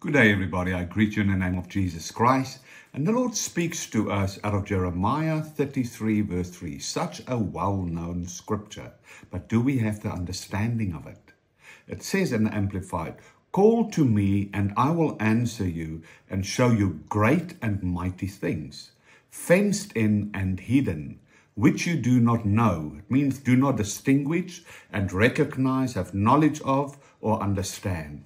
Good day, everybody. I greet you in the name of Jesus Christ. And the Lord speaks to us out of Jeremiah 33, verse 3. Such a well-known scripture. But do we have the understanding of it? It says in the Amplified, "Call to me, and I will answer you and show you great and mighty things, fenced in and hidden, which you do not know." It means do not distinguish and recognize, have knowledge of, or understand.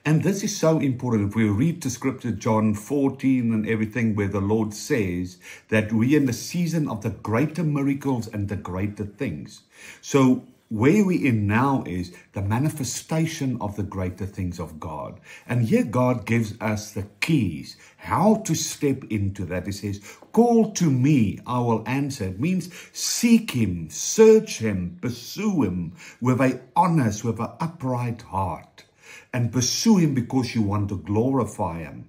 And this is so important. If we read the scripture, John 14 and everything, where the Lord says that we are in the season of the greater miracles and the greater things. So where we in now is the manifestation of the greater things of God. And here God gives us the keys, how to step into that. He says, "Call to me, I will answer." It means seek him, search him, pursue him with an honest, with an upright heart. And pursue him because you want to glorify him.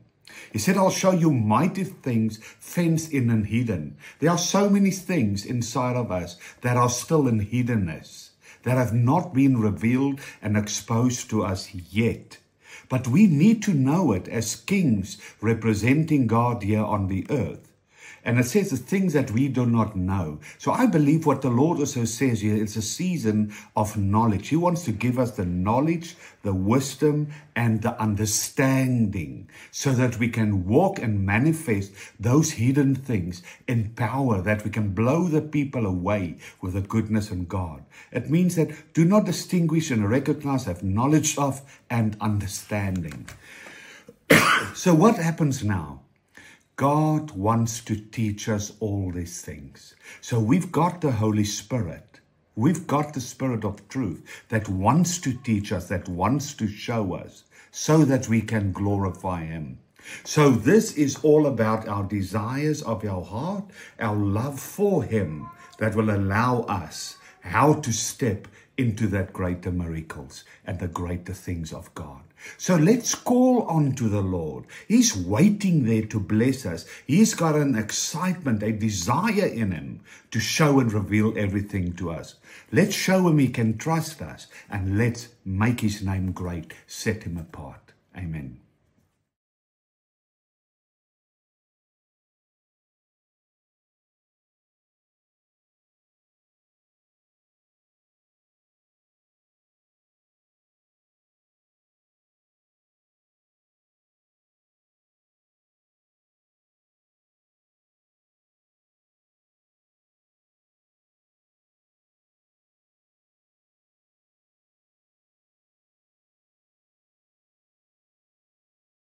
He said, "I'll show you mighty things fenced in and hidden." There are so many things inside of us that are still in hiddenness, that have not been revealed and exposed to us yet. But we need to know it as kings representing God here on the earth. And it says the things that we do not know. So I believe what the Lord also says here, it's a season of knowledge. He wants to give us the knowledge, the wisdom, and the understanding so that we can walk and manifest those hidden things in power, that we can blow the people away with the goodness of God. It means that do not distinguish and recognize, have knowledge of, and understanding. So what happens now? God wants to teach us all these things. So we've got the Holy Spirit. We've got the Spirit of truth that wants to teach us, that wants to show us so that we can glorify him. So this is all about our desires of our heart, our love for him that will allow us how to step into that greater miracles and the greater things of God. So let's call on to the Lord. He's waiting there to bless us. He's got an excitement, a desire in him to show and reveal everything to us. Let's show him he can trust us, and let's make his name great, set him apart. Amen.